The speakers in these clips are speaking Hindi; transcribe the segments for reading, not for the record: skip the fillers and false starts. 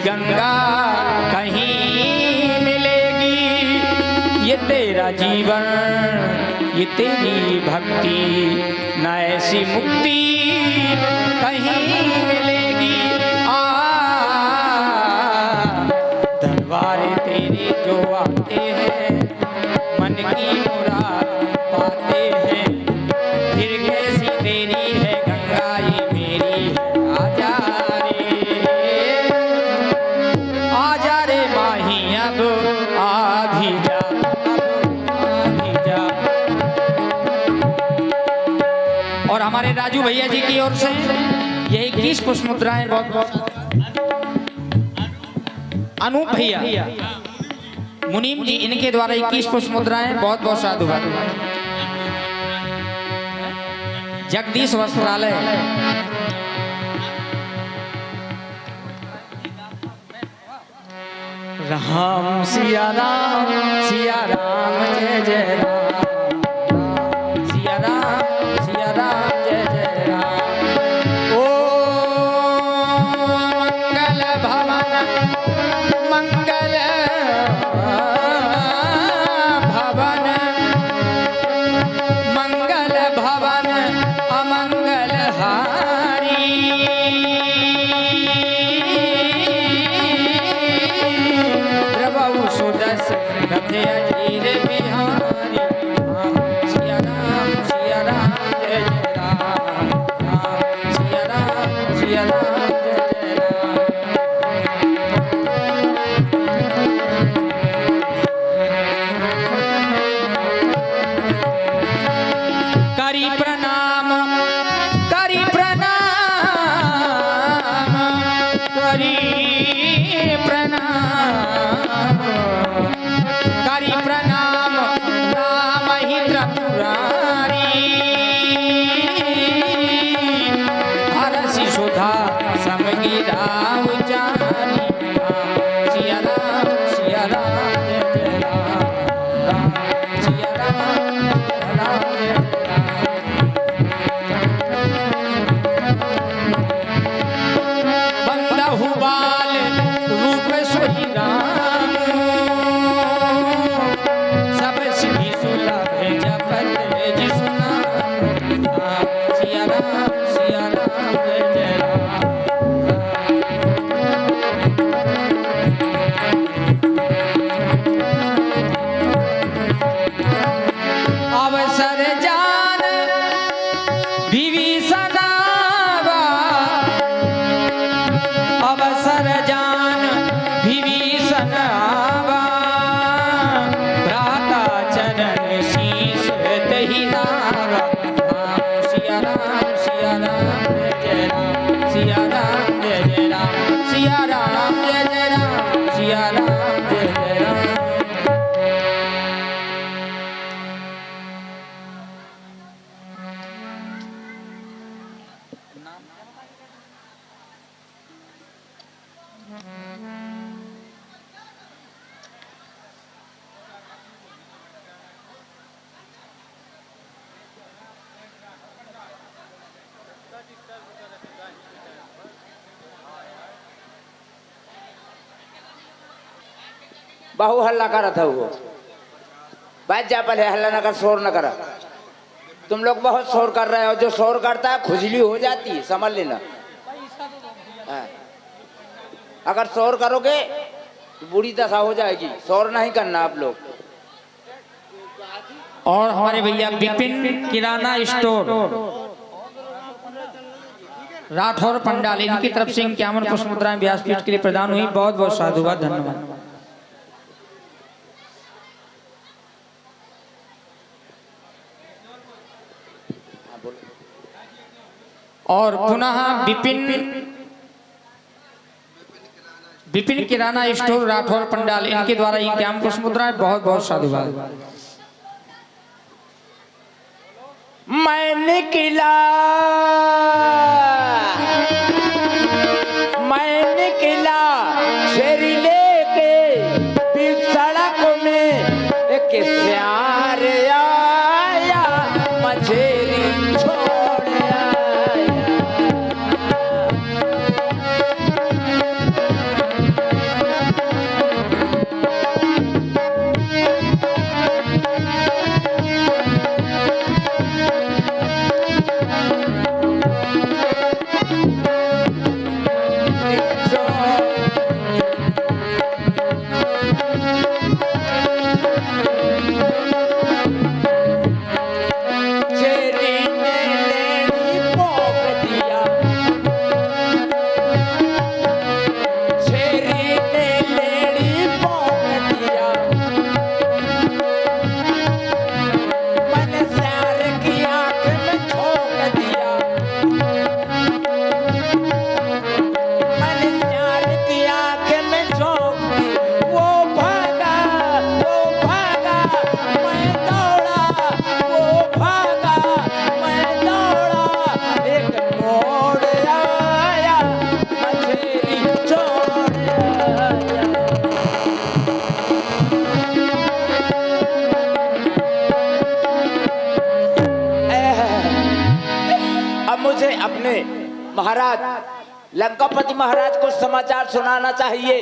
गंगा कहीं मिलेगी। ये तेरा जीवन, ये तेरी भक्ति, न ऐसी मुक्ति कहीं मिलेगी। दरबार तेरे जो आते हैं मन की मुराद पाते हैं। फिर कैसी देरी है गंगा ये मेरी है। आजा रे माही अब आ भी जा, अब आ भी जा। और हमारे राजू भैया जी की ओर से ये 21 पुष्प मुद्राएं बहुत बहुत। अनूप भैया मुनीम जी इनके द्वारा 21 पुष्प मुद्राएं बहुत बहुत साधुवाद। जगदीश वस्त्रालय राम सिया राम जय जय राम, सिया राम जय जय राम। ओ मंगल भवन मंगल भवन, मंगल भवन अमंगल हारी। प्रभु सुदस रथ अजीर बिहारी। सिया राम जय जय राम, सिया राम जय जय राम। करी प्रणाम करी प्रणाम करी प्रणाम करी प्रणाम राम ही त्रिपुरारी। हरसि सुधा समगिरा उचारी। सिया राम जय जय राम, सिया राम जय जय राम। बंदहु बाल रूप सोई राम, सब सिद्धि सुलभ जपत जिसु नाम। सिया राम जय जय राम। अवसर जान विभीषण आवा, अवसर जान विभीषण आवा। भ्राता चरण शीश दही नावा। सिया राम जय जय राम, सिया राम जय जय राम, सिया राम जय जय राम, सिया राम जय जय राम। बहु हल्ला करा था वो। बात जा पहले हल्ला न कर, शोर न करा। तुम लोग बहुत शोर कर रहे हो, जो शोर करता है खुजली हो जाती है, समझ लेना। अगर शोर करोगे तो बुरी दशा हो जाएगी। शोर नहीं करना आप लोग। और हमारे भैया विपिन किराना स्टोर राठौर पंडाल, इनकी तरफ से 51 पुष्प मुद्राएं व्यासपीठ के लिए प्रदान हुई। बहुत बहुत साधुवाद, धन्यवाद। और पुनः विपिन किराना स्टोर राठौर पंडाल, इनके द्वारा 51 पुष्प मुद्राएं बहुत बहुत साधुवाद। मैं निकला शेर लेके बीच सड़क में एक प्यार आया, मछेरी छोड़ आया। अब मुझे अपने महाराज लंकापति महाराज को समाचार सुनाना चाहिए,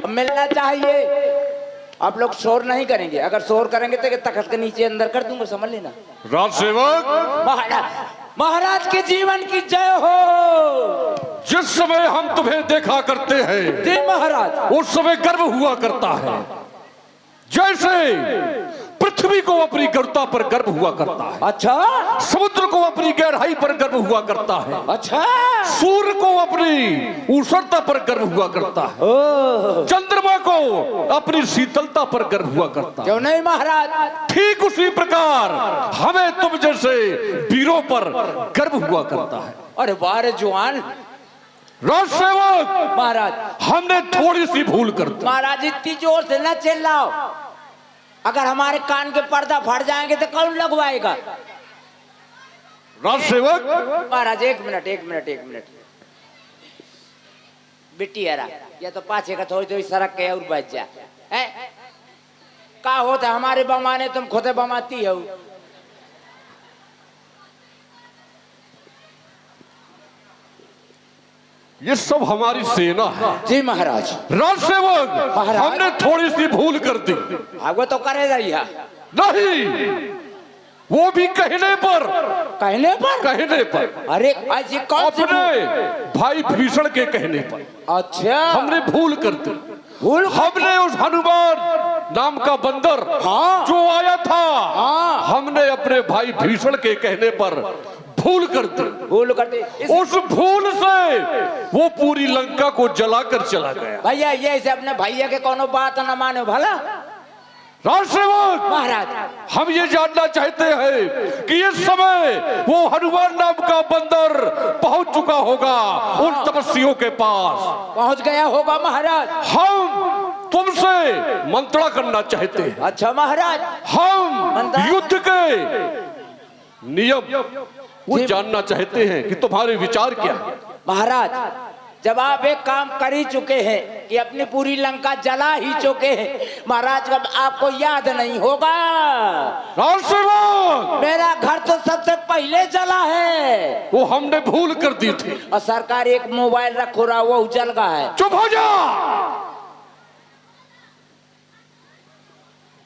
मिलना चाहिए। आप लोग शोर नहीं करेंगे, अगर शोर करेंगे तो तख्त के नीचे अंदर कर दूंगा, समझ लेना। राजसेवक, महाराज के जीवन की जय हो। जिस समय हम तुम्हें देखा करते हैं जी महाराज, उस समय गर्व हुआ करता है, जैसे पृथ्वी को अपनी गरुड़ता पर गर्व हुआ करता है। अच्छा। समुद्र को अपनी गहराई पर गर्व हुआ करता है। अच्छा। सूर्य को अपनी ऊष्णता पर गर्व हुआ करता है। चंद्रमा को अपनी शीतलता पर गर्व हुआ करता है। क्यों नहीं महाराज? ठीक उसी प्रकार हमें तुम जैसे वीरों पर गर्व हुआ करता है। अरे वाह रे जवान। राजसेवक महाराज, हमने थोड़ी सी भूल कर दी। महाराज इतनी जोर से न चिल्लाओ, अगर हमारे कान के पर्दा फट जाएंगे तो कौन लगवाएगा? राजसेवक महाराज एक मिनट बिट्टी हरा या तो पाछे का थोड़ी थोड़ी सड़क के और बच जा है? का होता हमारे बमाने तुम खुद बमाती हो। ये सब हमारी सेना है। जी महाराज। राजसेवक हमने थोड़ी सी भूल कर दी। वो तो करे रही नहीं, वो भी कहने पर। अरे ऐसी कौन सी अपने भाई भीषण के कहने पर। अच्छा, हमने भूल कर दी। हमने उस हनुमान नाम का बंदर जो आया था, हमने अपने भाई भीषण के कहने पर भूल कर दी। उस भूल से वो पूरी लंका को जलाकर चला गया। भैया ये से अपने भैया के कोनो बात न मानो भला। राजसेवक महाराज, हम ये जानना चाहते हैं कि इस समय वो हनुमान नाम का बंदर पहुंच चुका होगा उन तपस्वियों के पास। पहुंच गया होगा महाराज। हम तुमसे मंत्रणा करना चाहते हैं। अच्छा महाराज। हम युद्ध के नियम वो जानना चाहते हैं कि तुम्हारे विचार क्या है। महाराज, जब आप एक काम कर ही चुके हैं कि अपनी पूरी लंका जला ही चुके हैं, महाराज कब आपको याद नहीं होगा? मेरा घर तो सबसे पहले जला है। वो हमने भूल कर दी थी। और सरकार एक मोबाइल रखो रहा वो जल गया है। चुप हो जा।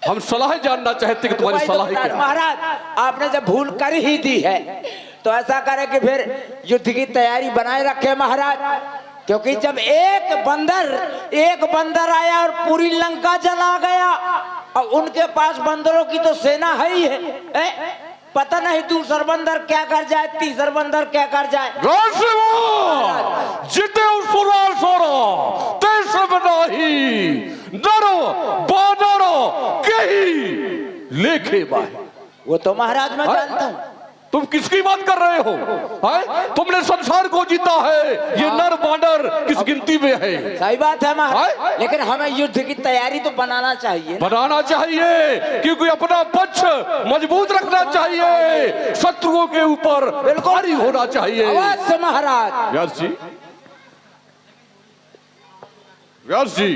हम सलाह जानना चाहते कि तुम्हारी सलाह क्या है। महाराज, आपने जब भूल कर ही दी है तो ऐसा करे कि फिर युद्ध की तैयारी बनाए रखे महाराज, क्योंकि जब एक बंदर आया और पूरी लंका जला गया और उनके पास बंदरों की तो सेना है ही है, पता नहीं दूसरा बंदर क्या कर जाए, तीसरा बंदर क्या कर जाए। जिते नरो बानरो कहीं लेखे बाहे। वो तो महाराज मैं जानता हूँ। तुम किसकी बात कर रहे हो? तुमने संसार को जीता है, ये नर बानर किस गिनती में है? सही बात है महाराज, लेकिन हमें युद्ध की तैयारी तो बनाना चाहिए। क्योंकि अपना पक्ष मजबूत रखना चाहिए, शत्रुओं के ऊपर भारी होना चाहिए। अवश्य महाराज। व्यास जी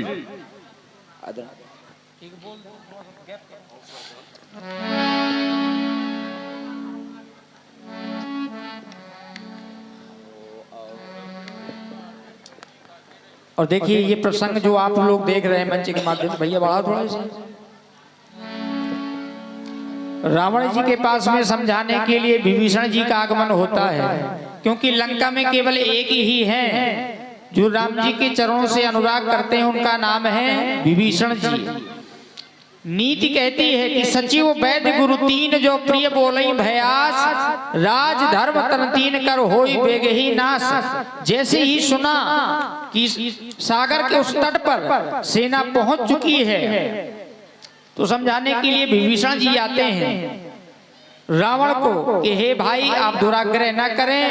और देखिए ये प्रसंग जो आप लोग देख रहे हैं मंच के माध्यम से, भैया बढ़ा थोड़ा सा। रावण जी के पास में समझाने के लिए विभीषण जी का आगमन होता है, क्योंकि लंका में केवल एक ही है जो राम जी के चरणों से अनुराग करते हैं, उनका नाम है विभीषण जी। नीति कहती है कि सचिव वैद्य गुरु तीन जो प्रिय बोलई भयास, राज धर्म तन तीन कर होई बेगही नाश। जैसे ही सुना कि सागर के उस तट पर सेना पहुंच चुकी है तो समझाने के लिए विभीषण जी आते हैं रावण को कि हे भाई आप दुराग्रह न करें,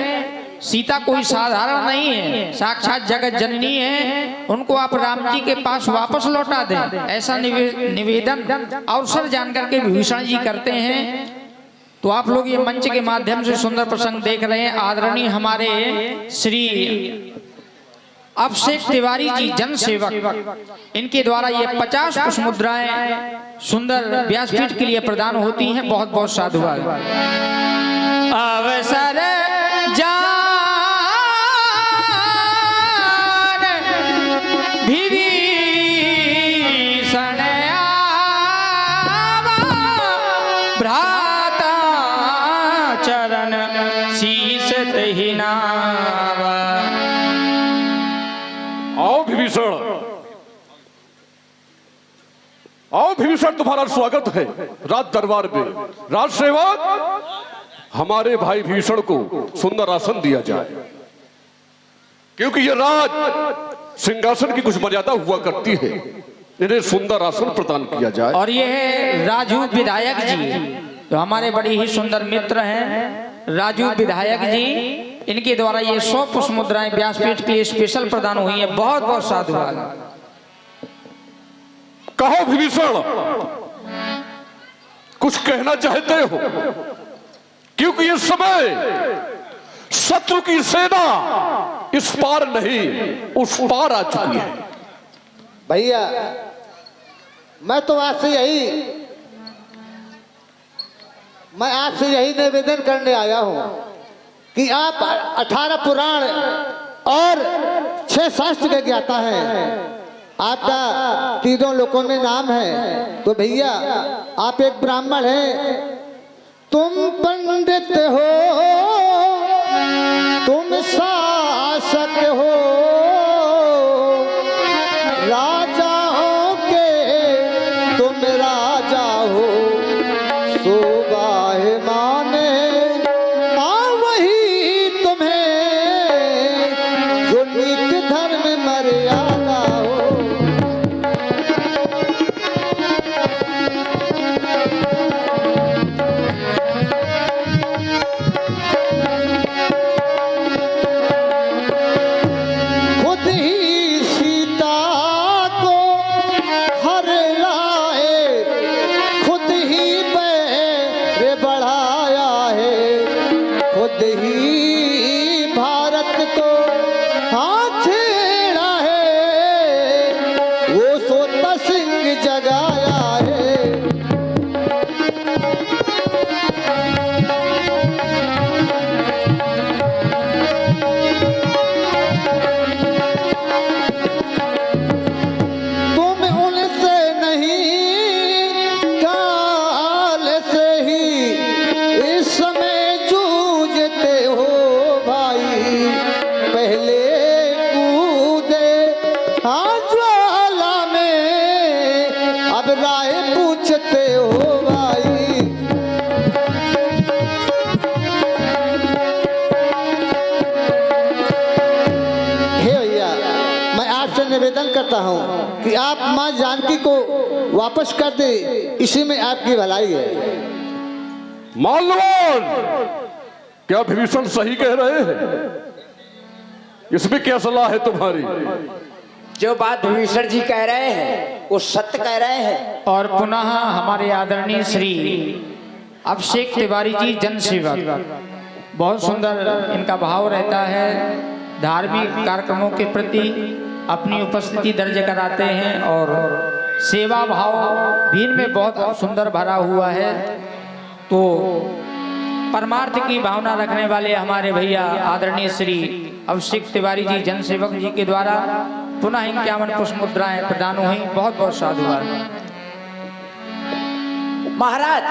सीता कोई साधारण नहीं है, साक्षात जगत जननी है, उनको आप राम जी के पास वापस लौटा दें। ऐसा निवेदन अवसर जानकर के विभीषण जी करते हैं। तो आप लोग ये मंच के माध्यम से सुंदर प्रसंग देख रहे हैं। आदरणीय हमारे श्री अभिषेक तिवारी जी जन सेवक, इनके द्वारा ये 50 पुष्प मुद्राएं सुंदर व्यासपीठ के लिए प्रदान होती हैं। बहुत बहुत साधुवाद। अवसर शीश तही नावा। आओ विभीषण, आओ विभीषण, तुम्हारा स्वागत है राज दरबार में। राज सेवक, हमारे भाई भीषण को सुंदर आसन दिया जाए, क्योंकि ये राज सिंहासन की कुछ मर्यादा हुआ करती है। इन्हें सुंदर आसन प्रदान किया जाए। और ये है राजू विधायक जी, जो हमारे बड़े ही सुंदर मित्र हैं। राजू विधायक जी, इनके द्वारा ये 100 पुष्प मुद्राएं व्यासपीठ के लिए स्पेशल प्रदान हुई है। बहुत बहुत साधुवाद। कहो विभीषण, कुछ कहना चाहते हो? क्योंकि इस समय शत्रु की सेना इस पार नहीं उस पार आ चुकी है। भैया, मैं आपसे यही निवेदन करने आया हूं कि आप 18 पुराण और 6 शास्त्र के ज्ञाता हैं। आपका तीनों लोकों में नाम है। तो भैया, आप एक ब्राह्मण हैं, तुम पंडित हो, तुम शासक हो, राजाओं के तुम राजा हो। शोभा है माने वही तुम्हें, जो नीति धर्म मर्यादा हो। खुद ही सीता को हर लाए, खुद ही पैर बढ़ाया है, खुद ही भारत को हाथ छेड़ा है, वो सोता सिंह जगाया है। तुम उनसे नहीं, काल से ही इस समय जूझते हो भाई। पहले कूदे ज्वाला में, अब राय पूछते हो भाई। हे भैया, मैं आपसे निवेदन करता हूं कि आप मां जानकी को वापस कर दे, इसी में आपकी भलाई है। माल्यवान, क्या विभीषण सही कह रहे हैं? इसमें क्या सलाह है तुम्हारी? जो बात विभीषण जी कह रहे हैं वो सत्य कह रहे हैं। और पुनः हमारे आदरणीय श्री अभिषेक तिवारी जी जनसेवक, बहुत सुंदर इनका भाव रहता है। धार्मिक कार्यक्रमों के प्रति अपनी उपस्थिति दर्ज कराते हैं और सेवा भाव भी इनमें बहुत सुंदर भरा हुआ है। तो परमार्थ की भावना रखने वाले हमारे भैया आदरणीय श्री अभिषेक तिवारी जी जनसेवक जी के द्वारा पुनः 51 पुष्प मुद्राएं प्रदान हुई। बहुत बहुत साधुवाद। महाराज,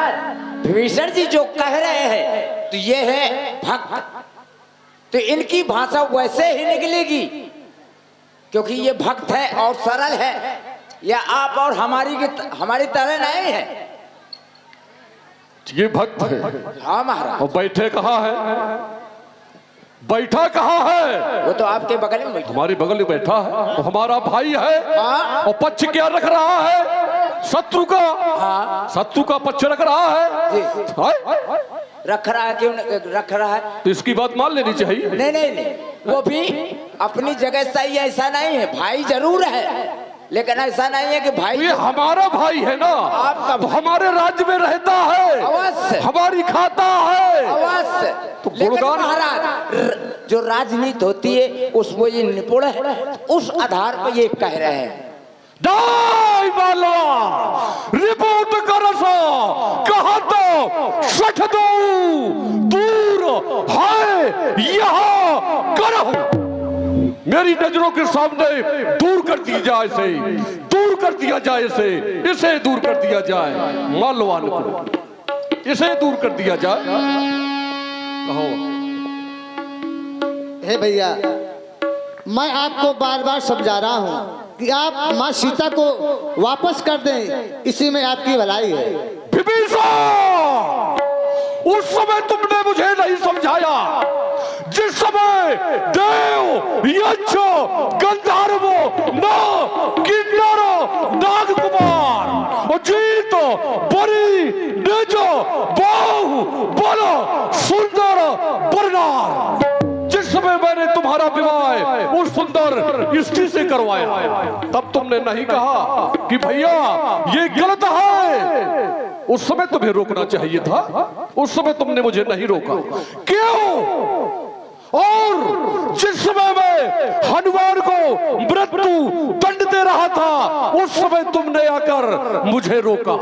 विभीषण जी जो कह रहे हैं तो ये है भक्त, तो इनकी भाषा वैसे ही निकलेगी, क्योंकि ये भक्त है और सरल है। या आप और हमारी तरह नहीं है। ये भक्त है। हाँ महाराज। और बैठे कहाँ है? बैठा कहाँ है? वो तो आपके बगल में बैठा। हमारी बगल में बैठा है, तो हमारा भाई है। हाँ। और पक्ष क्या रख रहा है? शत्रु का। हाँ। शत्रु का पक्ष रख रहा है। जी। रख रहा है, क्यों रख रहा है? तो इसकी बात मान लेनी चाहिए। नहीं नहीं नहीं, वो भी अपनी जगह सही है, ऐसा नहीं है। भाई जरूर है, लेकिन ऐसा नहीं है कि भाई। ये हमारा भाई है ना, आपका तो हमारे राज्य में रहता है, अवश्य हमारी खाता है, अवश्य। तो लेकिन गुणगान। महाराज, जो राजनीति होती है उसमें ये निपुण है, उस आधार पर ये कह रहे हैं। दाई मालवा रिपोर्ट करसो, कहा तो सठ दो दूर है यहाँ करहु। मेरी नजरों के सामने दूर कर दिया जाए, इसे दूर कर दिया जाए, इसे दूर कर दिया जाए। मालवान को इसे दूर कर दिया जाए। कहो हे भैया, मैं आपको बार बार समझा रहा हूँ कि आप माँ सीता को वापस कर दें, इसी में आपकी भलाई है। विभीषण, उस समय तुमने मुझे नहीं समझाया जिस समय देव, यक्ष, गंधर्व, किन्नर, नागकुमार, अजीत, बरी, निज, बाहु, बल, सुंदर, बरनार, जिस समय मैंने तुम्हारा विवाह उस सुंदर स्त्री से करवाया, तब तुमने नहीं कहा कि भैया ये गलत है। उस समय तुम्हें रोकना चाहिए था, उस समय तुमने मुझे नहीं रोका। क्यों? और जिस समय मैं हनुमान को मृत्यु दंड दे रहा था, उस समय तुमने आकर मुझे रोका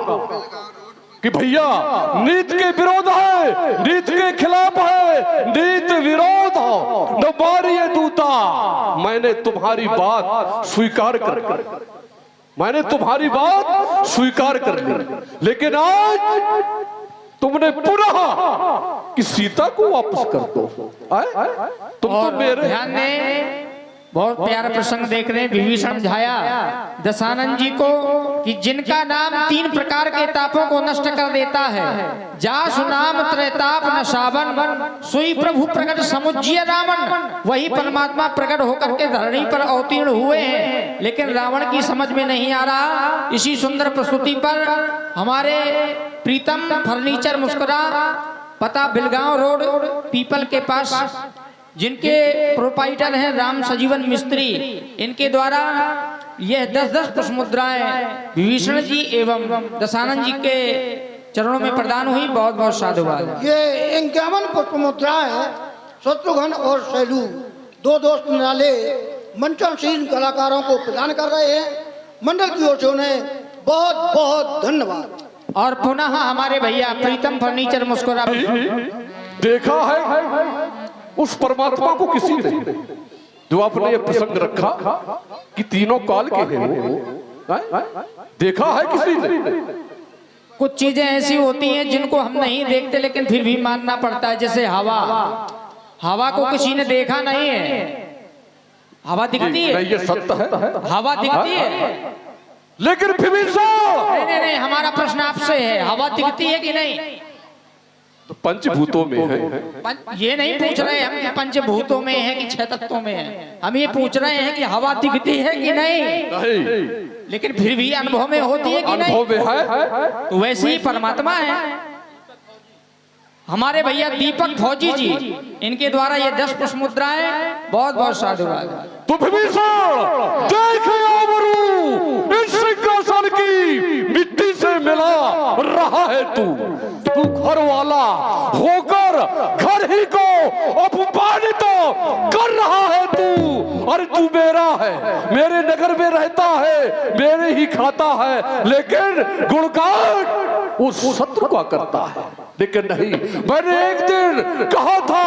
कि भैया नीति के विरोध है, नीति के खिलाफ है, नीति विरोध हो न मारिए दूता। मैंने तुम्हारी बात स्वीकार कर मैंने तुम्हारी बात स्वीकार कर ली, लेकिन आज तुमने पुनः कि सीता को वापस कर दो। तुम तो मेरे ध्यान दें, बहुत प्यारा प्रसंग देख रहे हैं। विभीषण समझाया दशानन जी को कि जिनका नाम 3 प्रकार के तापों को नष्ट कर देता है, जासु नाम त्रैताप न सावन, सोई प्रभु प्रकट समुज्य रावण, वही परमात्मा प्रकट होकर के धरणी पर अवतीर्ण हुए हैं। लेकिन रावण की समझ में नहीं आ रहा। इसी सुंदर प्रस्तुति पर हमारे प्रीतम फर्नीचर मुस्कुरा, पता बिलगांव रोड पीपल के पास, जिनके प्रोपाइटर हैं राम सजीवन मिस्त्री, इनके द्वारा यह 10-10 पुष्प मुद्राएं विभीषण जी एवं दशानन जी के चरणों में प्रदान हुई। बहुत बहुत साधुवाद। ये 51 पुष्प मुद्राएं शत्रुघ्न और शैलू 2 दोस्त निराले मंचनशील कलाकारों को प्रदान कर रहे हैं। मंडल की ओर से उन्हें बहुत बहुत धन्यवाद। और पुनः हमारे भैया प्रीतम फर्नीचर मुस्कुरा, देखा है उस परमात्मा को किसी ने जो आपने ये प्रसंग रखा कि तीनों काल के हैं वो, देखा है किसी ने? कुछ चीजें ऐसी होती हैं जिनको हम नहीं देखते लेकिन फिर भी मानना पड़ता है। जैसे हवा को किसी ने देखा नहीं है, हवा दिखती है, ये सत्य है, हवा दिखती है। लेकिन विभीषण, नहीं, हमारा प्रश्न आपसे है, हवा दिखती है कि नहीं? तो पंचभूतों में है। ये नहीं पूछ रहे हम कि पंचभूतों में है कि 6 तत्वों में है, हम ये पूछ रहे हैं कि हवा दिखती है कि नहीं। लेकिन फिर भी अनुभव में होती है कि नहीं? अनुभव में है। तो वैसे ही परमात्मा है। हमारे भैया दीपक फौजी जी, इनके द्वारा ये 10 पुष्प मुद्राएं, बहुत बहुत साधुवाद। तो विभीषण देख इस सिंहासन की मिट्टी से मिला रहा है तू घर वाला होकर घर ही को अपमानित कर रहा है तू। अरे तू मेरा है, मेरे नगर में रहता है, मेरे ही खाता है, लेकिन गुणगान उस शत्रु का करता है। लेकिन नहीं, मैंने एक दिन कहा था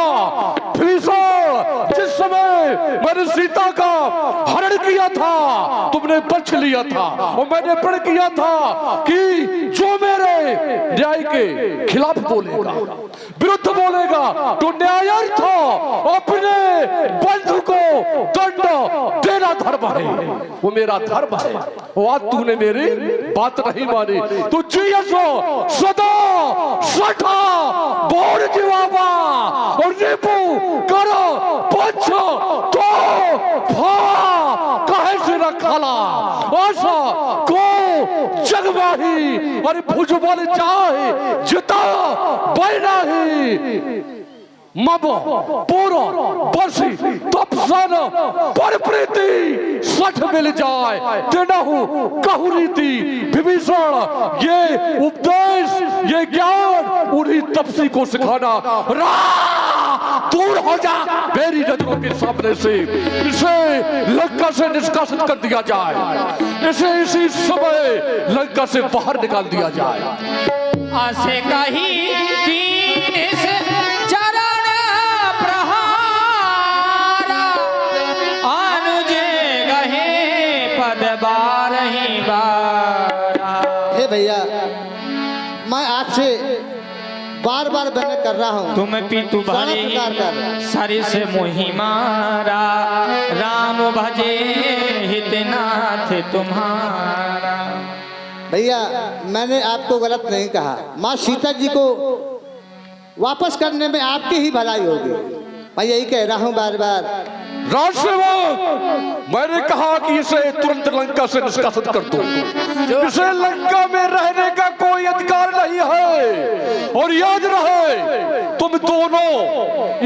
विभीषण, जिस समय मैंने सीता का हरण किया था तुमने पक्ष लिया था, और मैंने प्रण किया था कि जो मेरे न्याय के खिलाफ बोलेगा, विरुद्ध बोलेगा, तो न्यायार्थ अपने बंधु को दंड देना धर्म है, वो मेरा धर्म है। और आज तूने मेरी बात नहीं मानी, तू जियसो सदा सठा बोर जीवाबा और नींबू करो पक्ष तो कहे से रखाला आशा को जगवाही। अरे भुजबल चाहे जिता बैना ही मब पूरा बसी तपसन पर प्रीति सठ मिल जाए तेनाहु कहु रीति। विभीषण ये उपदेश, ये ज्ञान उन्हीं तपसी को सिखाना। दूर हो जा मेरी नजरों के सामने से, इसे लंका से निष्कासित कर दिया जाए, इसे इसी समय लंका से बाहर निकाल दिया जाए। आसे कही तीन से चरण प्रहारा, अनुजे गहे पद बारही बारा। हे भैया, मैं आपसे बार बार विनय कर रहा हूँ। तुम पितु भले प्रकार कर। सर से मोहि मारा, राम भजे हितनाथ तुम्हारा। भैया मैंने आपको गलत नहीं कहा, माँ सीता जी को वापस करने में आपकी ही भलाई होगी, मैं यही कह रहा हूँ बार बार। राजसेवक, मैंने कहा कि इसे तुरंत लंका से निष्कासित कर दो। इसे लंका में रहने का कोई अधिकार नहीं है। और याद रहे, तुम दोनों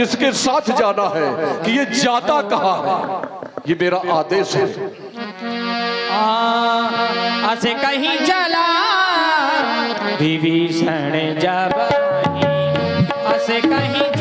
इसके साथ जाना है कि ये जाता कहाँ है, ये मेरा आदेश है। असे कहीं चला विभीषण जब, असे कहीं